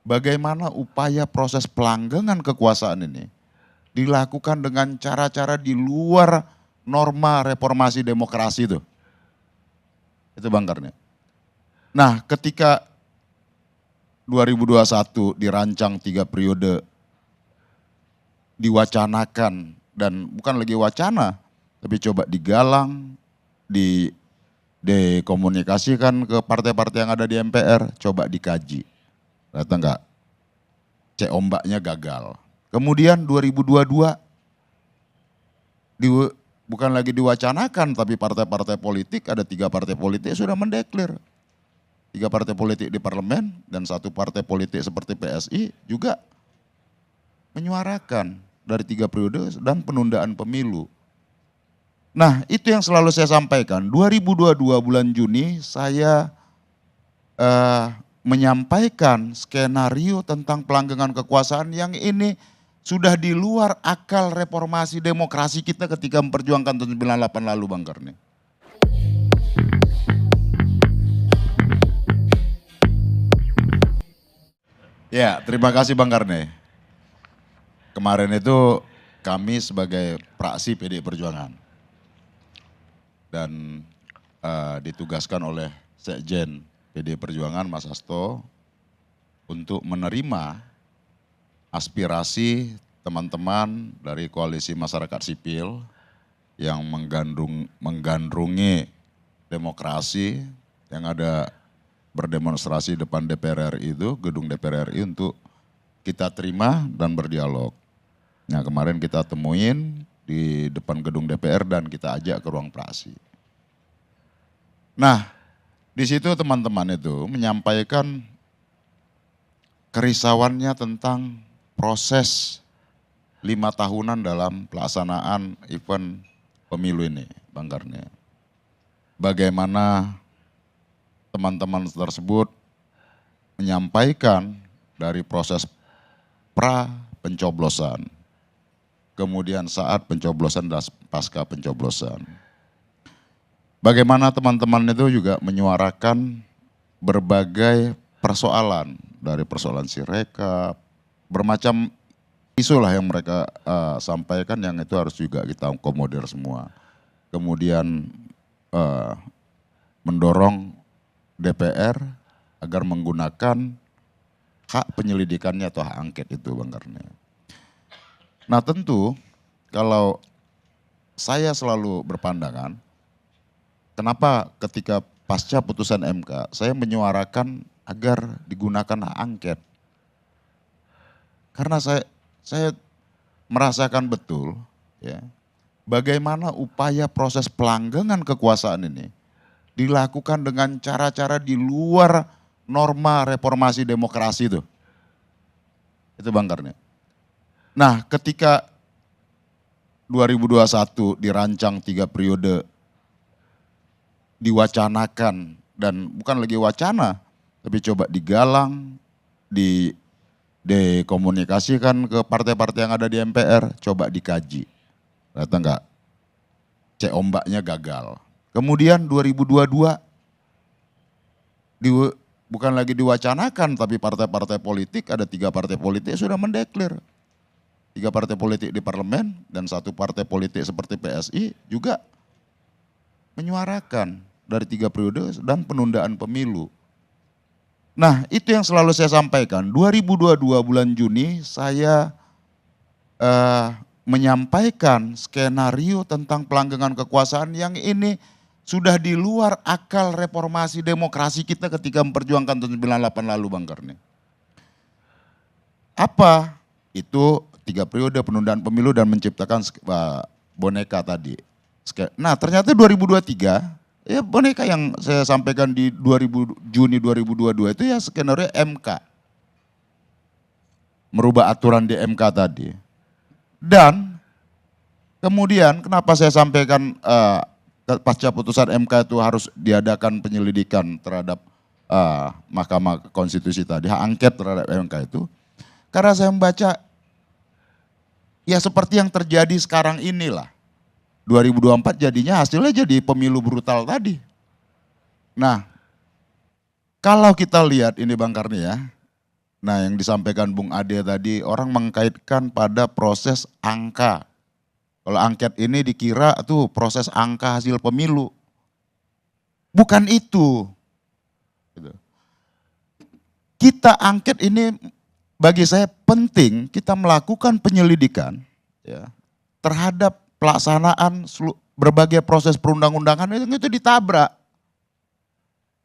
bagaimana upaya proses pelanggengan kekuasaan ini dilakukan dengan cara-cara di luar norma reformasi demokrasi itu. Itu Bang Karni. Nah, ketika 2021 dirancang 3 periode, diwacanakan, dan bukan lagi wacana, tapi coba digalang, dikomunikasikan ke partai-partai yang ada di MPR, coba dikaji. Ternyata enggak, cek ombaknya gagal. Kemudian 2022, bukan lagi diwacanakan, tapi partai-partai politik, ada 3 partai politik sudah mendeklir. 3 partai politik di parlemen dan 1 partai politik seperti PSI juga menyuarakan dari 3 periode dan penundaan pemilu. Nah, itu yang selalu saya sampaikan. 2022 bulan Juni saya menyampaikan skenario tentang pelanggengan kekuasaan yang ini sudah di luar akal reformasi demokrasi kita ketika memperjuangkan tahun 98 lalu, Bang Karni. Ya, terima kasih Bang Karni. Kemarin itu kami sebagai praksi PDI Perjuangan dan ditugaskan oleh Sekjen PDI Perjuangan Mas Hasto untuk menerima aspirasi teman-teman dari koalisi masyarakat sipil yang menggandrungi demokrasi, yang ada berdemonstrasi depan DPR RI itu, gedung DPR RI, untuk kita terima dan berdialog. Nah, kemarin kita temuin di depan gedung DPR dan kita ajak ke ruang praksi. Nah, di situ teman-teman itu menyampaikan kerisauannya tentang proses 5 tahunan dalam pelaksanaan event pemilu ini, Bang Karni. Bagaimana teman-teman tersebut menyampaikan dari proses pra pencoblosan, kemudian saat pencoblosan dan pasca pencoblosan. Bagaimana teman-teman itu juga menyuarakan berbagai persoalan, dari persoalan Sirekap, bermacam isu lah yang mereka sampaikan, yang itu harus juga kita akomodir semua. Kemudian mendorong DPR agar menggunakan hak penyelidikannya atau hak angket itu, Bang Karni. Nah, tentu kalau saya selalu berpandangan, kenapa ketika pasca putusan MK saya menyuarakan agar digunakan hak angket. Karena saya merasakan betul ya, bagaimana upaya proses pelanggengan kekuasaan ini dilakukan dengan cara-cara di luar norma reformasi demokrasi itu. Itu Bang Karni. Nah, ketika 2021 dirancang 3 periode, diwacanakan, dan bukan lagi wacana, tapi coba digalang, dikomunikasikan ke partai-partai yang ada di MPR, coba dikaji. Ternyata enggak, cek ombaknya gagal. Kemudian 2022, bukan lagi diwacanakan, tapi partai-partai politik, ada 3 partai politik sudah mendeklir. 3 partai politik di parlemen dan 1 partai politik seperti PSI juga menyuarakan dari 3 periode dan penundaan pemilu. Nah, itu yang selalu saya sampaikan. 2022 bulan Juni saya menyampaikan skenario tentang pelanggengan kekuasaan yang ini sudah di luar akal reformasi demokrasi kita ketika memperjuangkan tahun 98 lalu, Bang Karni. Apa? Itu 3 periode penundaan pemilu dan menciptakan boneka tadi. Nah, ternyata 2023, ya boneka yang saya sampaikan di Juni 2022 itu ya skenario MK. Merubah aturan di MK tadi. Dan kemudian kenapa saya sampaikan pasca putusan MK itu harus diadakan penyelidikan terhadap Mahkamah Konstitusi tadi, hak angket terhadap MK itu. Karena saya membaca ya seperti yang terjadi sekarang inilah. 2024 jadinya hasilnya jadi pemilu brutal tadi. Nah, kalau kita lihat ini Bang Karni ya, Nah, yang disampaikan Bung Ade tadi, orang mengkaitkan pada proses angka. Kalau angket ini dikira tuh proses angka hasil pemilu. Bukan itu. Gitu. Kita angket ini bagi saya penting kita melakukan penyelidikan ya, terhadap pelaksanaan berbagai proses perundang-undangan itu ditabrak.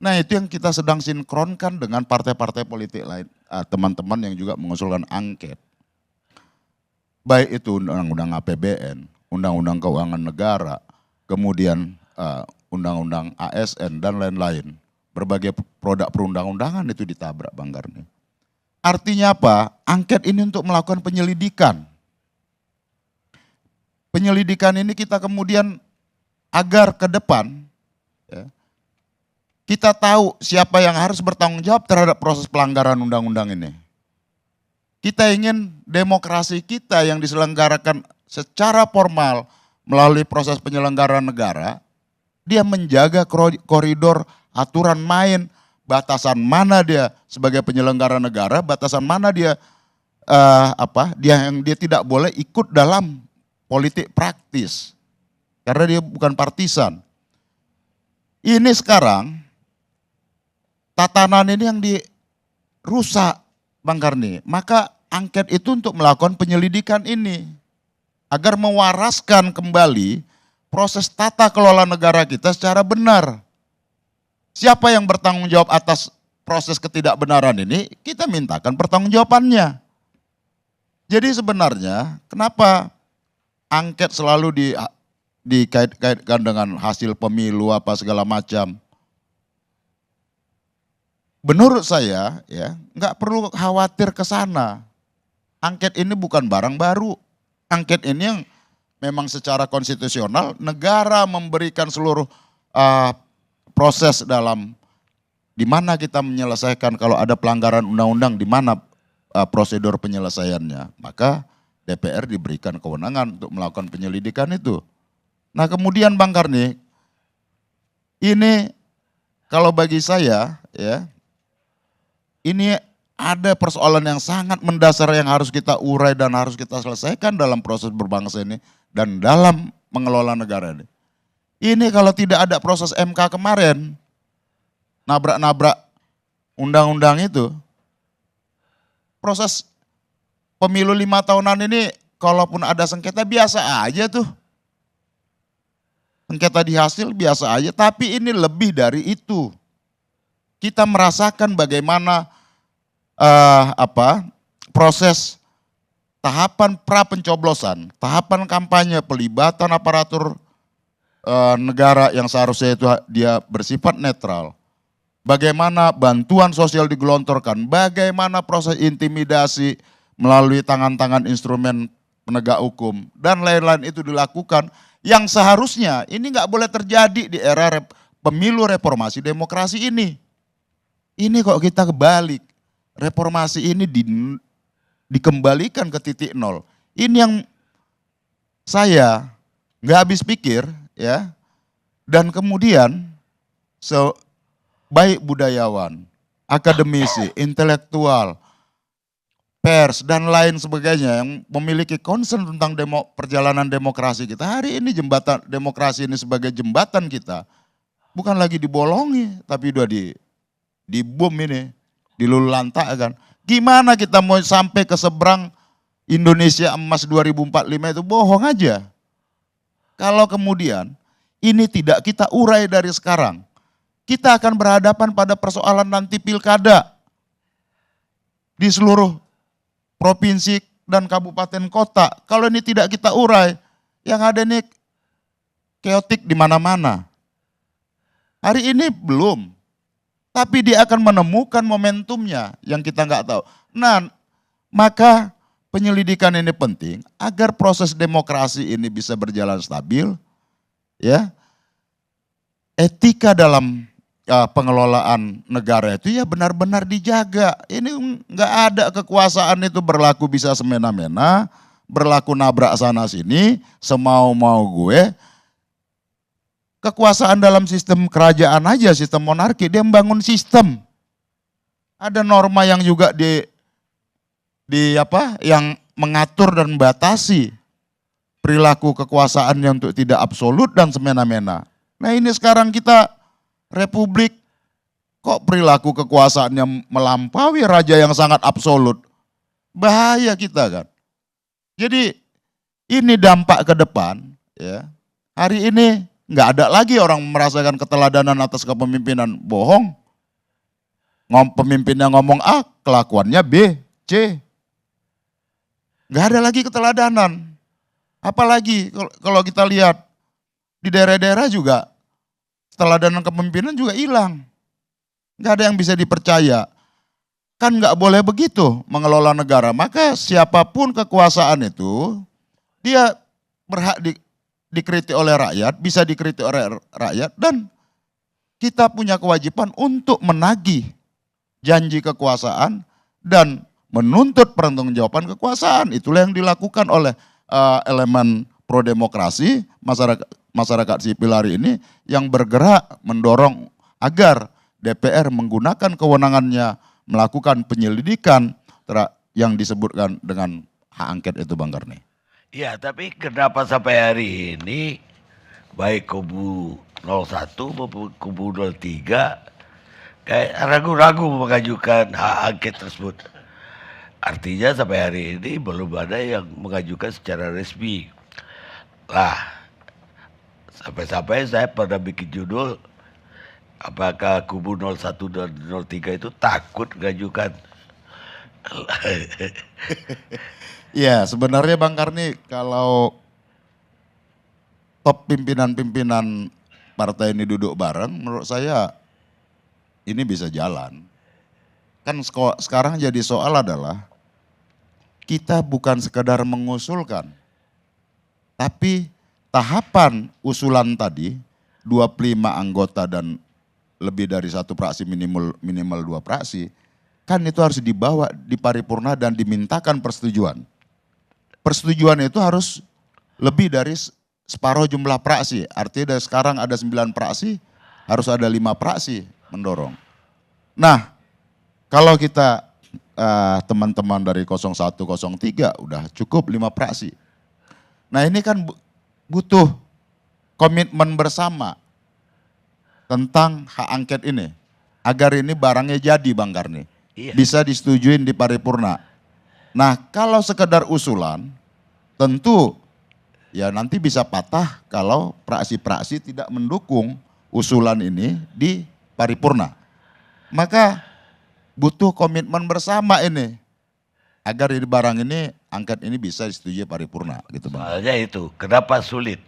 Nah, itu yang kita sedang sinkronkan dengan partai-partai politik lain, teman-teman yang juga mengusulkan angket. Baik itu undang-undang APBN, undang-undang keuangan negara, kemudian undang-undang ASN dan lain-lain. Berbagai produk perundang-undangan itu ditabrak, Bang Karni. Artinya apa? Angket ini untuk melakukan penyelidikan. Penyelidikan ini kita kemudian agar ke depan ya, kita tahu siapa yang harus bertanggung jawab terhadap proses pelanggaran undang-undang ini. Kita ingin demokrasi kita yang diselenggarakan secara formal melalui proses penyelenggaraan negara, dia menjaga koridor aturan main, batasan mana dia sebagai penyelenggara negara, batasan mana dia dia tidak boleh ikut dalam politik praktis karena dia bukan partisan. Ini sekarang tatanan ini yang dirusak, Bang Karni. Maka angket itu untuk melakukan penyelidikan ini agar mewaraskan kembali proses tata kelola negara kita secara benar. Siapa yang bertanggung jawab atas proses ketidakbenaran ini, kita mintakan pertanggungjawabannya. Jadi sebenarnya kenapa angket selalu dikait-kaitkan dengan hasil pemilu apa segala macam. Menurut saya ya nggak perlu khawatir ke sana. Angket ini bukan barang baru. Angket ini yang memang secara konstitusional negara memberikan seluruh proses dalam di mana kita menyelesaikan kalau ada pelanggaran undang-undang, di mana prosedur penyelesaiannya. Maka DPR diberikan kewenangan untuk melakukan penyelidikan itu. Nah kemudian Bang Karni, ini kalau bagi saya ya, ini ada persoalan yang sangat mendasar yang harus kita urai dan harus kita selesaikan dalam proses berbangsa ini dan dalam mengelola negara ini. Ini kalau tidak ada proses MK kemarin, nabrak-nabrak undang-undang itu, proses pemilu 5 tahunan ini kalaupun ada sengketa biasa aja tuh. Sengketa di hasil biasa aja, tapi ini lebih dari itu. Kita merasakan bagaimana proses tahapan pra pencoblosan, tahapan kampanye, pelibatan aparatur negara yang seharusnya itu dia bersifat netral. Bagaimana bantuan sosial digelontorkan, bagaimana proses intimidasi melalui tangan-tangan instrumen penegak hukum dan lain-lain itu dilakukan yang seharusnya ini nggak boleh terjadi di era pemilu reformasi demokrasi ini. Ini kok kita kebalik, reformasi ini dikembalikan ke titik nol. Ini yang saya nggak habis pikir ya, dan kemudian baik budayawan, akademisi, intelektual, pers dan lain sebagainya yang memiliki concern tentang perjalanan demokrasi kita. Hari ini jembatan demokrasi ini sebagai jembatan kita bukan lagi dibolongi tapi udah dibom ini, dilululantakkan. Gimana kita mau sampai ke seberang Indonesia emas 2045 itu bohong aja. Kalau kemudian ini tidak kita urai dari sekarang, kita akan berhadapan pada persoalan nanti pilkada di seluruh provinsi dan kabupaten kota. Kalau ini tidak kita urai, yang ada ini keotik di mana-mana. Hari ini belum, tapi dia akan menemukan momentumnya yang kita nggak tahu. Nah, maka penyelidikan ini penting agar proses demokrasi ini bisa berjalan stabil, ya. Etika dalam pengelolaan negara itu ya benar-benar dijaga. Ini nggak ada kekuasaan itu berlaku bisa semena-mena, berlaku nabrak sana sini, semau-mau gue. Kekuasaan dalam sistem kerajaan aja, sistem monarki, dia membangun sistem. Ada norma yang juga yang mengatur dan membatasi perilaku kekuasaan yang untuk tidak absolut dan semena-mena. Nah ini sekarang kita republik kok perilaku kekuasaannya melampaui raja yang sangat absolut. Bahaya kita kan. Jadi ini dampak ke depan ya. Hari ini nggak ada lagi orang merasakan keteladanan atas kepemimpinan bohong. Pemimpinnya ngomong A, kelakuannya B, C. Nggak ada lagi keteladanan. Apalagi kalau kita lihat di daerah-daerah juga keteladanan kepemimpinan juga hilang. Nggak ada yang bisa dipercaya. Kan nggak boleh begitu mengelola negara. Maka siapapun kekuasaan itu, dia berhak dikritik oleh rakyat, bisa dikritik oleh rakyat, dan kita punya kewajiban untuk menagih janji kekuasaan dan menuntut pertanggungjawaban kekuasaan. Itulah yang dilakukan oleh elemen pro-demokrasi, masyarakat sipil hari ini yang bergerak mendorong agar DPR menggunakan kewenangannya melakukan penyelidikan yang disebutkan dengan hak angket itu, Bang Karni. Ya, tapi kenapa sampai hari ini baik kubu 01 maupun kubu 03 kayak ragu-ragu mengajukan hak angket tersebut. Artinya sampai hari ini belum ada yang mengajukan secara resmi. Lah, sampai-sampai saya pernah bikin judul, apakah kubu 01 dan 03 itu takut mengajukan. Ya, sebenarnya Bang Karni, kalau top pimpinan-pimpinan partai ini duduk bareng, menurut saya ini bisa jalan. Kan sekarang jadi soal adalah kita bukan sekedar mengusulkan, tapi tahapan usulan tadi 25 anggota dan lebih dari satu fraksi, minimal 2 fraksi, kan itu harus dibawa di paripurna dan dimintakan persetujuan. Persetujuan itu harus lebih dari separuh jumlah fraksi. Artinya dari sekarang ada 9 fraksi, harus ada 5 fraksi mendorong. Nah, kalau kita teman-teman dari 01, 03 udah cukup 5 fraksi. Nah ini kan butuh komitmen bersama tentang hak angket ini. Agar ini barangnya jadi, Bang Karni. Iya. Bisa disetujuin di paripurna. Nah kalau sekedar usulan, tentu ya nanti bisa patah kalau fraksi-fraksi tidak mendukung usulan ini di paripurna. Maka butuh komitmen bersama ini. Agar ini barang ini, angket ini bisa disetujui paripurna. Gitu, Bang. Soalnya itu, kenapa sulit?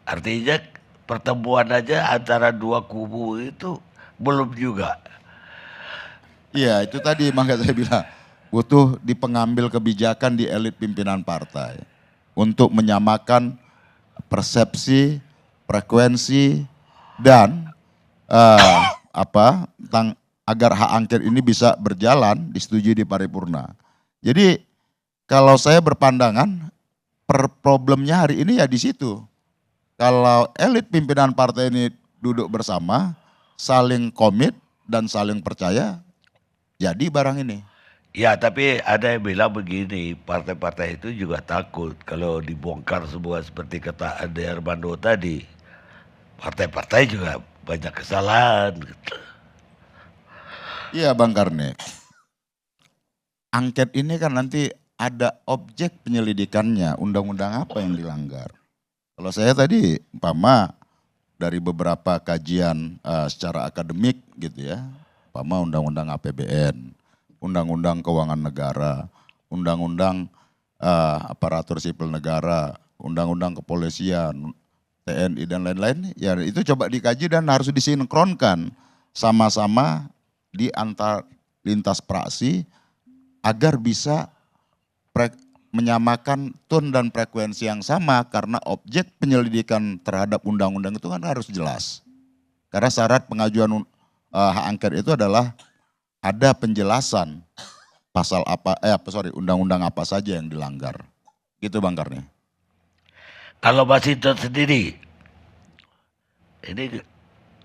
Artinya pertemuan aja antara dua kubu itu belum juga. Iya, itu tadi makanya saya bilang butuh pengambil kebijakan di elit pimpinan partai untuk menyamakan persepsi, frekuensi dan tentang agar hak angket ini bisa berjalan disetujui di paripurna. Jadi kalau saya berpandangan problemnya hari ini ya di situ. Kalau elit pimpinan partai ini duduk bersama, saling komit dan saling percaya, jadi barang ini. Ya, tapi ada yang bilang begini, partai-partai itu juga takut kalau dibongkar semua seperti kata Ade Armando tadi. Partai-partai juga banyak kesalahan. Iya Bang Karni. Angket ini kan nanti ada objek penyelidikannya, undang-undang apa yang dilanggar. Kalau saya tadi umpama dari beberapa kajian secara akademik gitu ya, umpama undang-undang APBN, undang-undang keuangan negara, undang-undang aparatur sipil negara, undang-undang kepolisian, TNI dan lain-lain, ya itu coba dikaji dan harus disinkronkan sama-sama di antar lintas praksi agar bisa menyamakan tone dan frekuensi yang sama karena objek penyelidikan terhadap undang-undang itu kan harus jelas. Karena syarat pengajuan hak angket itu adalah ada penjelasan pasal apa, undang-undang apa saja yang dilanggar. Gitu Bang Karni. Kalau Mas Hinton sendiri, ini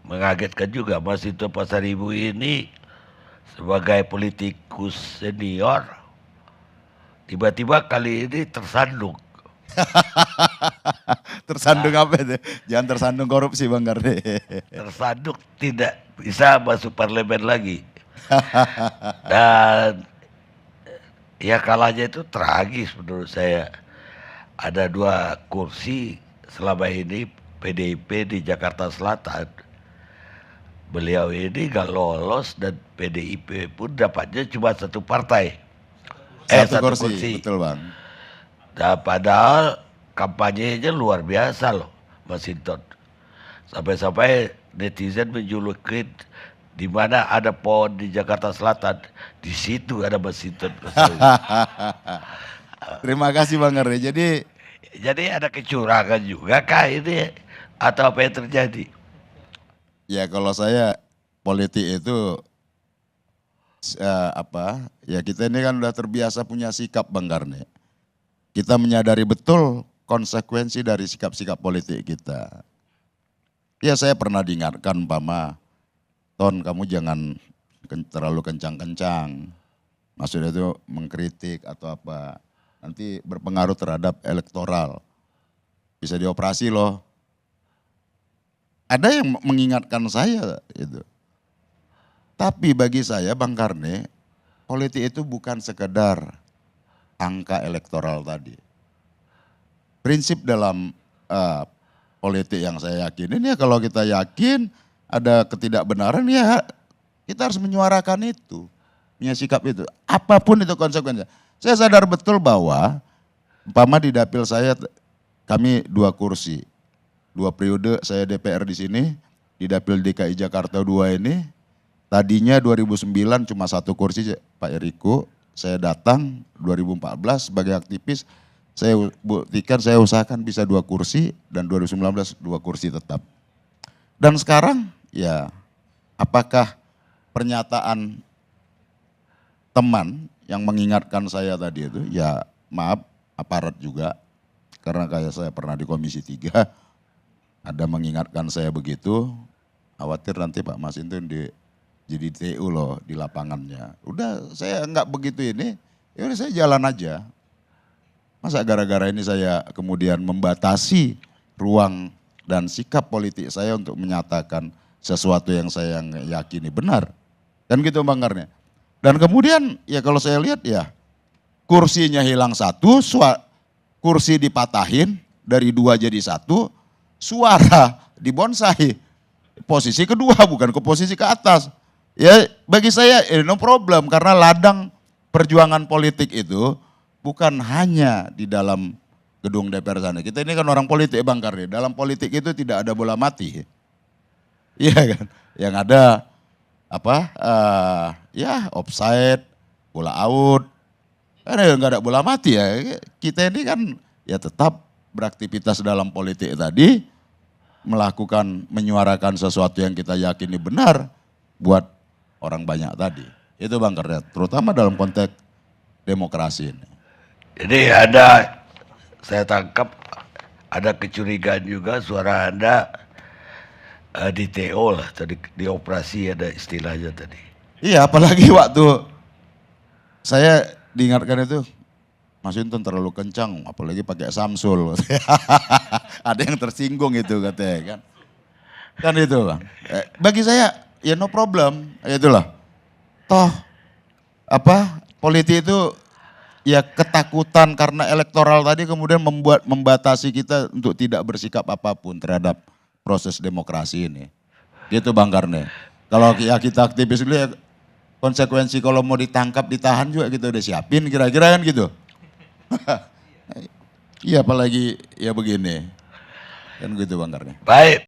mengagetkan juga Mas Hinton Pasaribu ini sebagai politikus senior tiba-tiba kali ini tersandung. Tersandung apa itu? Jangan tersandung korupsi Bang Karni. Tersandung tidak bisa masuk parlemen lagi. Dan ya kalahnya itu tragis menurut saya. Ada 2 kursi selama ini PDIP di Jakarta Selatan. Beliau ini gak lolos dan PDIP pun dapatnya cuma 1 partai. Satu kursi, betul Bang. Nah, padahal kampanyenya luar biasa loh, Mas Hinton. Sampai-sampai netizen menjulukin di mana ada pohon di Jakarta Selatan, di situ ada Mas Hinton. Terima kasih Bang Karni. Jadi ada kecurangan juga kah ini atau apa yang terjadi? Ya kalau saya politik itu ya kita ini kan udah terbiasa punya sikap Bang Karni. Kita menyadari betul konsekuensi dari sikap-sikap politik kita. Ya saya pernah diingatkan Ton kamu jangan terlalu kencang-kencang. Maksudnya itu mengkritik atau apa. Nanti berpengaruh terhadap elektoral. Bisa dioperasi loh. Ada yang mengingatkan saya itu. Tapi bagi saya Bang Karni, politik itu bukan sekedar angka elektoral tadi. Prinsip dalam politik yang saya yakinin ya kalau kita yakin ada ketidakbenaran ya kita harus menyuarakan itu. Punya sikap itu. Apapun itu konsekuensinya. Saya sadar betul bahwa di dapil saya kami 2 kursi. 2 periode saya DPR di sini. Di dapil DKI Jakarta 2 ini. Tadinya 2009 cuma 1 kursi Pak Eriko. Saya datang 2014 sebagai aktivis, saya buktikan, saya usahakan bisa 2 kursi dan 2019 2 kursi tetap. Dan sekarang ya apakah pernyataan teman yang mengingatkan saya tadi itu, ya maaf aparat juga, karena kayak saya pernah di Komisi 3, ada mengingatkan saya begitu, khawatir nanti Pak Mas itu jadi TU loh di lapangannya. Udah saya enggak begitu ini, ya udah saya jalan aja. Masa gara-gara ini saya kemudian membatasi ruang dan sikap politik saya untuk menyatakan sesuatu yang saya yakini benar. Kan gitu Bang Karni. Dan kemudian ya kalau saya lihat ya kursinya hilang 1, kursi dipatahin dari 2 jadi 1, suara dibonsai. Posisi kedua bukan ke posisi ke atas. Ya bagi saya no problem karena ladang perjuangan politik itu bukan hanya di dalam gedung DPR sana. Kita ini kan orang politik Bang Karni. Dalam politik itu tidak ada bola mati. Iya kan? Yang ada ya offside, bola out. Karena nggak ada bola mati ya. Kita ini kan ya tetap beraktivitas dalam politik tadi, menyuarakan sesuatu yang kita yakini benar buat orang banyak tadi. Itu Bang Karni, terutama dalam konteks demokrasi ini. Jadi saya tangkap ada kecurigaan juga suara Anda di TO lah, tadi di operasi ada istilahnya tadi. Iya apalagi waktu saya diingatkan itu, Mas Hinton terlalu kencang, apalagi pakai Samsul. Ada yang tersinggung itu katanya kan. Kan itu Bang. Bagi saya ya no problem, itulah. Toh politik itu ya ketakutan karena elektoral tadi kemudian membatasi kita untuk tidak bersikap apapun terhadap proses demokrasi ini. Gitu Bang Karni. Kalau ya kita aktivis dulu ya konsekuensi kalau mau ditangkap ditahan juga kita udah siapin kira-kira kan gitu. Iya apalagi ya begini. Kan gitu Bang Karni. Baik.